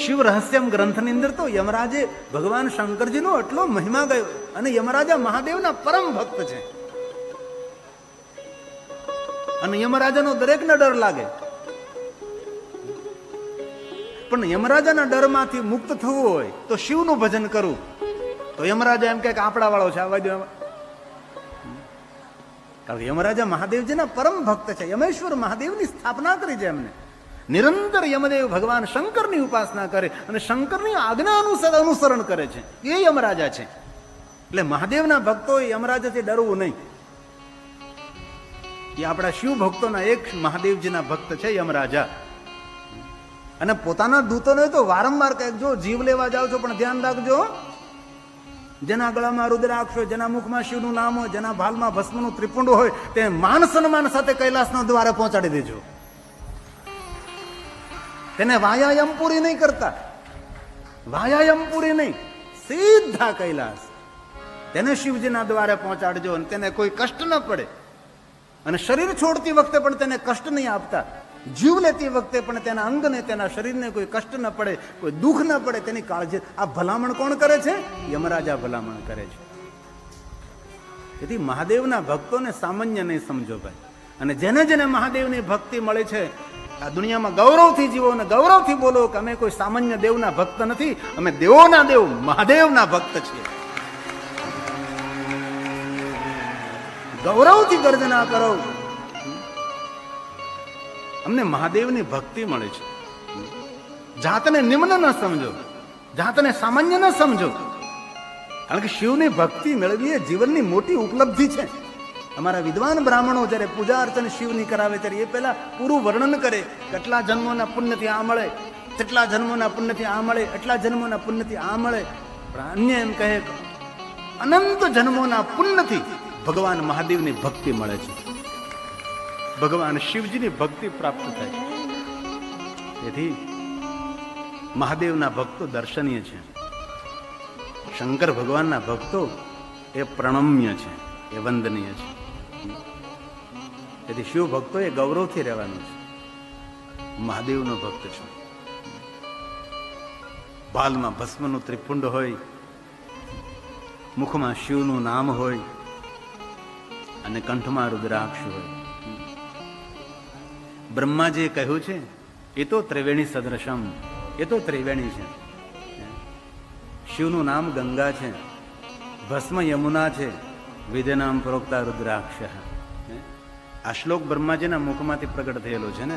શિવ રહસ્યમ ગ્રંથની અંદર તો યમરાજે ભગવાન શંકરજીનો એટલો મહિમા ગયો, અને યમરાજા મહાદેવના પરમ ભક્ત છે. અને યમરાજાનો દરેકને ડર લાગે, પણ યમરાજાના ડરમાંથી મુક્ત થવું હોય તો શિવનું ભજન કરવું. તો યમરાજા એમ કે આપણા વાળો છે, આવવા દો. કારણ કે યમરાજા મહાદેવજીના પરમ ભક્ત છે. યમેશ્વર મહાદેવની સ્થાપના કરી છે એમને. નિરંતર યમદેવ ભગવાન શંકરની ઉપાસના કરે અને શંકરની આજ્ઞા અનુસરણ કરે છે. એ યમરાજા છે. એટલે મહાદેવના ભક્તોએ યમરાજાથી ડરવું નહીં. એ આપણા શિવ ભક્તોના એક મહાદેવજીના ભક્ત છે યમરાજા. અને પોતાના દૂતોને તો વારંવાર કહે, જો જીવ લેવા જાઓ છો પણ ધ્યાન રાખજો, જેના ગળામાં રુદ્રાક્ષ હોય, જેના મુખમાં શિવનું નામ હોય, જેના ભાલમાં ભસ્મનું ત્રિપુંડ હોય, તે માન સન્માન સાથે કૈલાસના દ્વારે પહોંચાડી દેજો. તેને વાયાયમ પૂરી નહીં કરતા, વાયાયમ પૂરી નહીં, સીધા કૈલાસ. તેને શિવજીના દ્વારે પહોંચાડજો અને તેને કોઈ કષ્ટ ન પડે. અને શરીર છોડતી વખતે પણ તેને કષ્ટ નહીં આપતા. જીવ લેતી વખતે પણ તેના અંગને, તેના શરીરને કોઈ કષ્ટ ન પડે, કોઈ દુઃખ ન પડે, તેની કાળજી. આ ભલામણ કોણ કરે છે? યમરાજા ભલામણ કરે છે. તેથી મહાદેવના ભક્તોને સામાન્ય નહીં સમજો ભાઈ. અને જેને જેને મહાદેવની ભક્તિ મળે છે, આ દુનિયામાં ગૌરવથી જીવો અને ગૌરવથી બોલો કે અમે કોઈ સામાન્ય દેવના ભક્ત નથી, અમે દેવોના દેવ મહાદેવના ભક્ત છીએ. ગૌરવથી ગર્જના કરો, અમને મહાદેવની ભક્તિ મળે છે. જાતને નિમ્ન ન સમજો, જાતને સામાન્ય ન સમજો. કારણ કે શિવની ભક્તિ મેળવી એ જીવનની મોટી ઉપલબ્ધિ છે. અમારા વિદ્વાન બ્રાહ્મણો જ્યારે પૂજા અર્ચન શિવની કરાવે ત્યારે એ પહેલા પૂરું વર્ણન કરે, કેટલા જન્મોના પુણ્યથી આ મળે, કેટલા જન્મોના પુણ્યથી આ મળે, એટલા જન્મોના પુણ્યથી આ મળે. પણ અન્ય એમ કહે અનંત જન્મોના પુણ્યથી ભગવાન મહાદેવની ભક્તિ મળે છે, ભગવાન શિવજીની ભક્તિ પ્રાપ્ત થાય છે. તેથી મહાદેવના ભક્તો દર્શનીય છે. શંકર ભગવાનના ભક્તો એ પ્રણમ્ય છે, એ વંદનીય છે. તેથી શિવ ભક્તો એ ગૌરવથી રહેવાનું છે. મહાદેવનો ભક્ત છે. ભાલમાં ભસ્મનું ત્રિપુંડ હોય, મુખમાં શિવનું નામ હોય અને કંઠમાં રુદ્રાક્ષ હોય. બ્રહ્માજીએ કહ્યું છે એ તો ત્રિવેણી સદૃશમ, એ તો ત્રિવેણી છે. શિવનું નામ ગંગા છે, ભસ્મ યમુના છે, વિદ્યનામ પ્રોક્તા રુદ્રાક્ષ. આ શ્લોક બ્રહ્માજીના મુખમાંથી પ્રગટ થયેલો છે ને.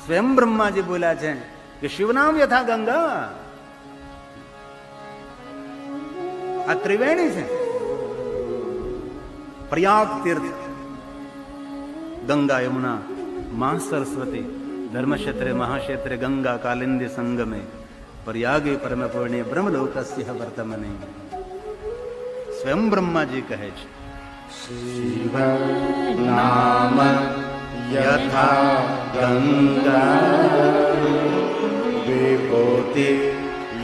સ્વયં બ્રહ્માજી બોલ્યા છે કે શિવનામ યથા ગંગા. આ ત્રિવેણી છે. પ્રયાગ તીર્થ, ગંગા યમુના, મા સરસ્વતી, ધર્મક્ષેત્રે મહાક્ષેત્રે ગંગા કાલિંદી સંગમે, પ્રયાગે પરમ પૂર્ણે બ્રહ્મલોકસ્ય વર્તમાને. સ્વયં બ્રહ્માજી કહે છે શિવ નામ યથા ગંગા વિભૂતિ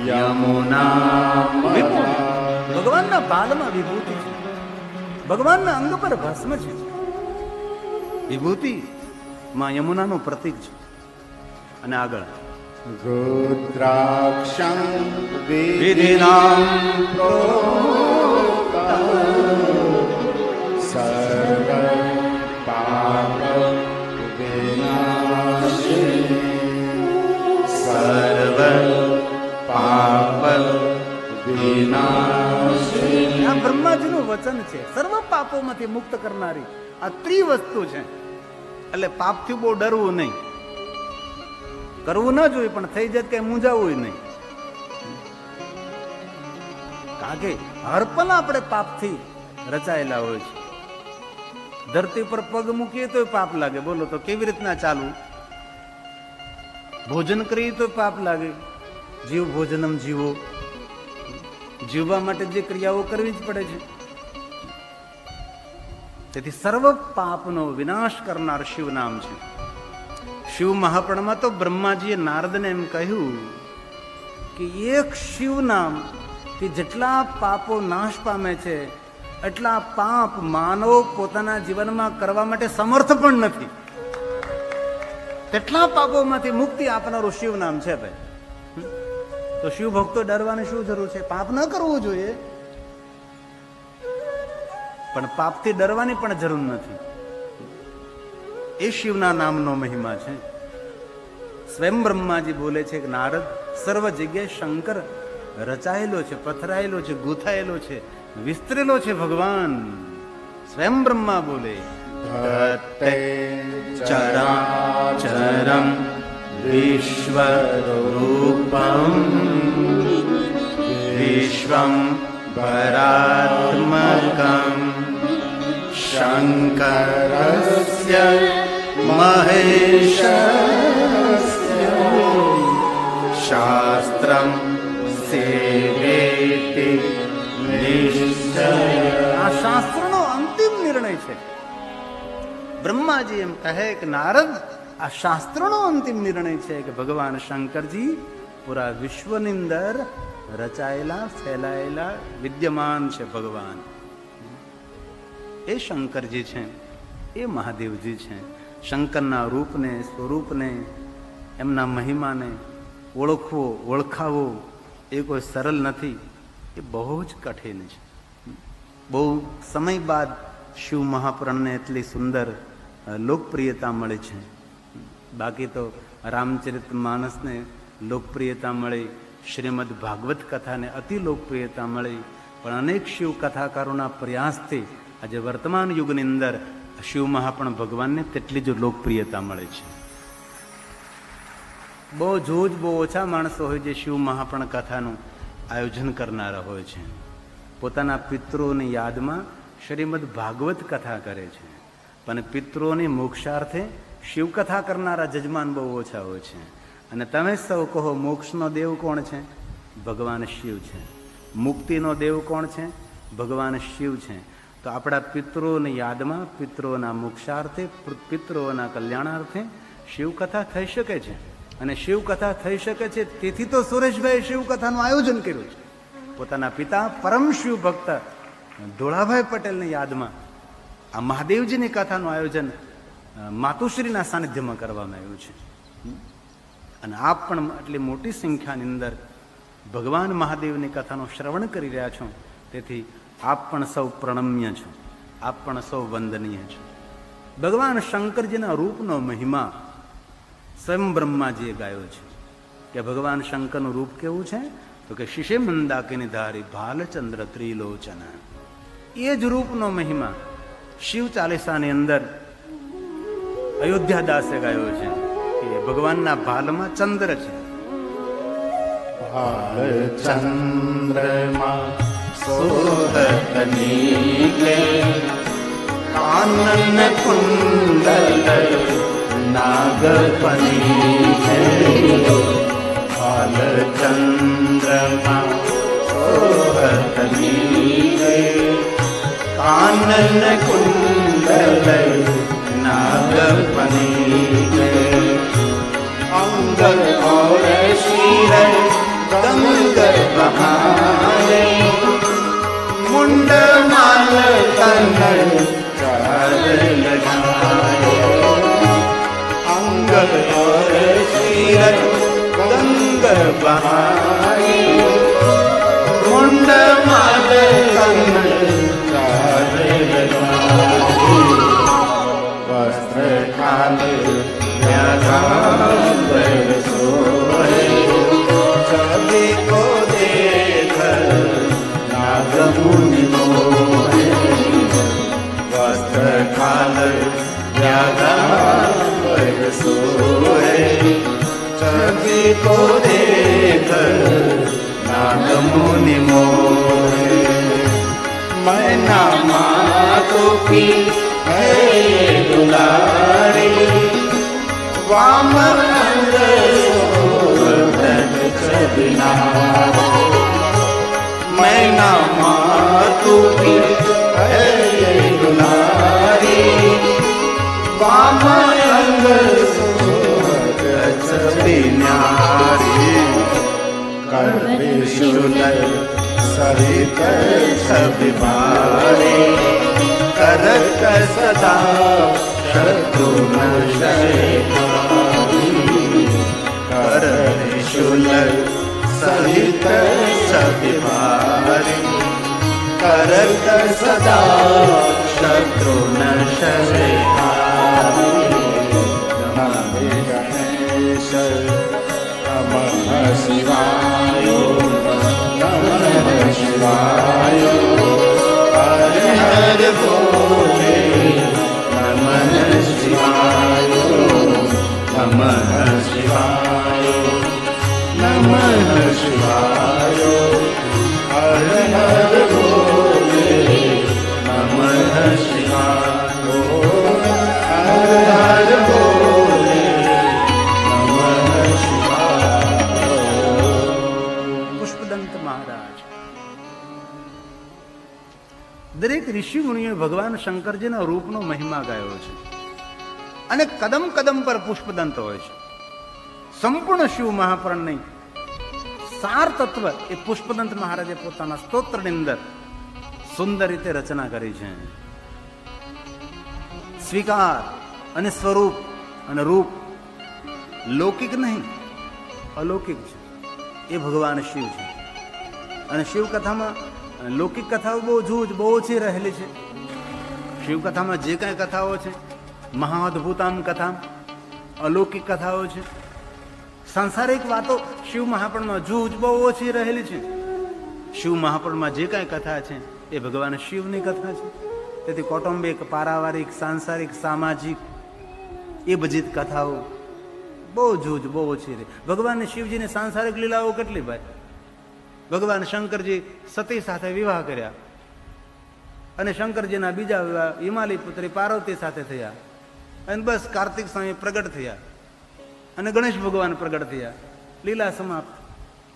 યમુના. ભગવાનના બાલમાં વિભૂતિ છે, ભગવાનના અંગ પર ભસ્મ છે. વિભૂતિ માં યમુનાનું પ્રતીક છે. અને આગળ રુદ્રાક્ષં વિધિનામ સર્વ પાપ વિનાશિની, સર્વ પાપ વિનાશિની. આ બ્રહ્માજીનું વચન છે, સર્વ પાપોમાંથી મુક્ત કરનારી આ ત્રિવસ્તુ છે. એટલે પાપથી બહુ ડરવું નહીં, કરવું ના જોઈએ, પણ થઈ જાય કઈ મૂંઝાવું નહીં. કારણ કે હરપલ આપણે પાપથી રચાયેલા હોય છે. ધરતી પર પગ મૂકીએ તો પાપ લાગે, બોલો તો કેવી રીતના ચાલવું? ભોજન કરીએ તો પાપ લાગે. જીવ ભોજનમ જીવો, જીવવા માટે જે ક્રિયાઓ કરવી જ પડે છે. તેથી સર્વ પાપનો વિનાશ કરનાર શિવ નામ છે. શિવ મહાપુરાણમાં તો બ્રહ્માજીએ નારદને એમ કહ્યું કે એક શિવ નામ કે જેટલા પાપો નાશ પામે છે એટલા પાપ માનવ પોતાના જીવનમાં કરવા માટે સમર્થ પણ નથી. તેટલા પાપોમાંથી મુક્તિ આપનારું શિવ નામ છે ભાઈ. તો શિવ ભક્તો ડરવાની શું જરૂર છે? પાપ ન કરવું જોઈએ, પણ પાપથી ડરવાની પણ જરૂર નથી. એ શિવના નામનો મહિમા છે. સ્વયં બ્રહ્માજી બોલે છે કે નારદ, સર્વ જગ્યાએ શંકર રચાયેલો છે, પથરાયેલો છે, ગૂંથાયેલો છે, વિસ્તરેલો છે ભગવાન. સ્વયં બ્રહ્મા બોલે ધત્તે ચરાચરમ વિશ્વરૂપમ વિશ્વમ પરાત્મકમ શંકરસ્ય મહેશસ્ય શાસ્ત્રમ સેવેતિ નિશ્ચય. આ શાસ્ત્રનો અંતિમ નિર્ણય છે. બ્રહ્માજી એમ કહે કે નારદ, આ શાસ્ત્રનો અંતિમ નિર્ણય છે કે ભગવાન શંકરજી પૂરા વિશ્વની અંદર રચાયેલા, ફેલાયેલા, વિદ્યમાન છે ભગવાન. એ શંકરજી છે, એ મહાદેવજી છે. શંકરના રૂપને, સ્વરૂપને, એમના મહિમાને ઓળખવો, ઓળખાવો એ કોઈ સરળ નથી, એ બહુ જ કઠિન છે. બહુ સમય બાદ શિવ મહાપુરાણને એટલી સુંદર લોકપ્રિયતા મળે છે. બાકી તો રામચરિત માનસને લોકપ્રિયતા મળી, શ્રીમદ ભાગવત કથાને અતિ લોકપ્રિયતા મળી, પણ અનેક શિવ કથાકારોના પ્રયાસથી આજે વર્તમાન યુગની અંદર શિવ મહાપુરાણ ભગવાનને તેટલી જ લોકપ્રિયતા મળે છે. બહુ ઓછા માણસો હોય જે શિવ મહાપુરાણ કથાનું આયોજન કરનારા હોય છે. પોતાના પિતૃઓની યાદમાં શ્રીમદ ભાગવત કથા કરે છે, પણ પિતૃઓની મોક્ષાર્થે શિવકથા કરનારા જજમાન બહુ ઓછા હોય છે. અને તમે સૌ કહો મોક્ષનો દેવ કોણ છે? ભગવાન શિવ છે. મુક્તિનો દેવ કોણ છે? ભગવાન શિવ છે. તો આપણા પિતૃઓની યાદમાં, પિતૃઓના મોક્ષાર્થે, પિતૃઓના કલ્યાણાર્થે શિવકથા થઈ શકે છે. અને શિવકથા થઈ શકે છે તેથી તો સુરેશભાઈ શિવકથાનું આયોજન કર્યું છે. પોતાના પિતા પરમ શિવ ભક્ત ધોળાભાઈ પટેલની યાદમાં આ મહાદેવજીની કથાનું આયોજન માતુશ્રીના સાનિધ્યમાં કરવામાં આવ્યું છે. અને આપ પણ એટલી મોટી સંખ્યાની અંદર ભગવાન મહાદેવની કથાનું શ્રવણ કરી રહ્યા છો, તેથી આપ પણ સૌ પ્રણમ્ય છો, આપ પણ સૌ વંદનીય છો. ભગવાન શંકરજીના રૂપનો મહિમા સ્વયં બ્રહ્માજીએ ગાયો છે કે ભગવાન શંકરનું રૂપ કેવું છે? તો કે શિશે મંદાકિની ધારી ભાલચંદ્ર ત્રિલોચન. એ જ રૂપનો મહિમા શિવ ચાલીસાની અંદર અયોધ્યાદાસે ગાયો છે કે ભગવાનના ભાલમાં ચંદ્ર છે. ભાલચંદ્રમાં સોદત નીલે કાનન કુંડલ નાગપની છે. ભાલચંદ્રમાં સોદત નીલે કાનન કુંડલ નાગપની છે. अंग और शीर गंगर बहारे मुंड माल तन चार लगाए. अंग और शीर गंगर बहारे मुंड माल तन चार लगाए. वस्त्र खाल छवि को देख नागमुनि मोहे. वस्त्र खाल व्याघ्र सोहे छवि को देख नागमुनि मोहे. मैना मातो की है दुलारी वाम अंग सोवर्धन छबिनारे. मैना मातु की है दुलारी वाम अंग सोवर्धन छबिनारे. कर्णशूल सहित छबिबारे करत सदा शत्रुनशयकारी. कर्णशूल સહિત સદિવારી કરત સદા શત્રુ નમઃ ગણેશ નમઃ શિવાય નમઃ શિવાય હરે હરે બોલે નમઃ શિવાય નમઃ શિવાય નમઃ શિવાય હરે હરે બોલે નમઃ શિવાય હરે હરે બોલે નમઃ શિવાય. પુષ્પદંત મહારાજ દરેક ઋષિ મુનિઓએ ભગવાન શંકરજીના રૂપનો મહિમા ગાયો છે અને કદમ કદમ પર પુષ્પદંત હોય છે. સંપૂર્ણ શિવ મહાપુરાણની સાર તત્વ એ પુષ્પદંત મહારાજે પોતાના સ્તોત્રની અંદર સુંદર રીતે રચના કરી છે. સ્વીકાર અને સ્વરૂપ અને રૂપ લૌકિક નહીં, અલૌકિક છે. એ ભગવાન શિવ છે. અને શિવ કથામાં લૌકિક કથાઓ બહુ ઓછી રહેલી છે. શિવ કથામાં જે કાંઈ કથાઓ છે મહાઅદ્ભુતામ કથા, અલૌકિક કથાઓ છે. સાંસારિક વાતો શિવ મહાપુરાણમાં જૂજ બહુ ઓછી રહેલી છે. શિવ મહાપુરાણમાં જે કાંઈ કથા છે એ ભગવાન શિવની કથા છે. તેથી કૌટુંબિક, પારિવારિક, સાંસારિક, સામાજિક એ બધી કથાઓ બહુ જૂજ બહુ ઓછી રહી. ભગવાન શિવજીની સાંસારિક લીલાઓ કેટલી ભાઈ. ભગવાન શંકરજી સતી સાથે વિવાહ કર્યા અને શંકરજીના બીજા વિવાહ હિમાલય પુત્રી પાર્વતી સાથે થયા અને બસ કાર્તિક સ્વામી પ્રગટ થયા અને ગણેશ ભગવાન પ્રગટ થયા, લીલા સમાપ્ત.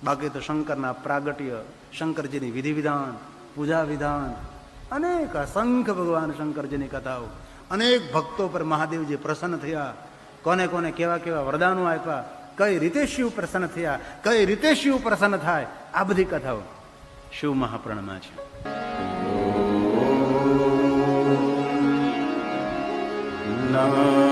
બાકી તો શંકરના પ્રાગટ્ય, શંકરજીની વિધિ વિધાન, પૂજા વિધાન, અનેક અસંખ્ય ભગવાન શંકરજીની કથાઓ. અનેક ભક્તો પર મહાદેવજી પ્રસન્ન થયા. કોને કોને કેવા કેવા વરદાનો આપ્યા, કઈ રીતે શિવ પ્રસન્ન થયા, કઈ રીતે શિવ પ્રસન્ન થાય, આ બધી કથાઓ શિવ મહાપુરાણમાં છે. નમઃ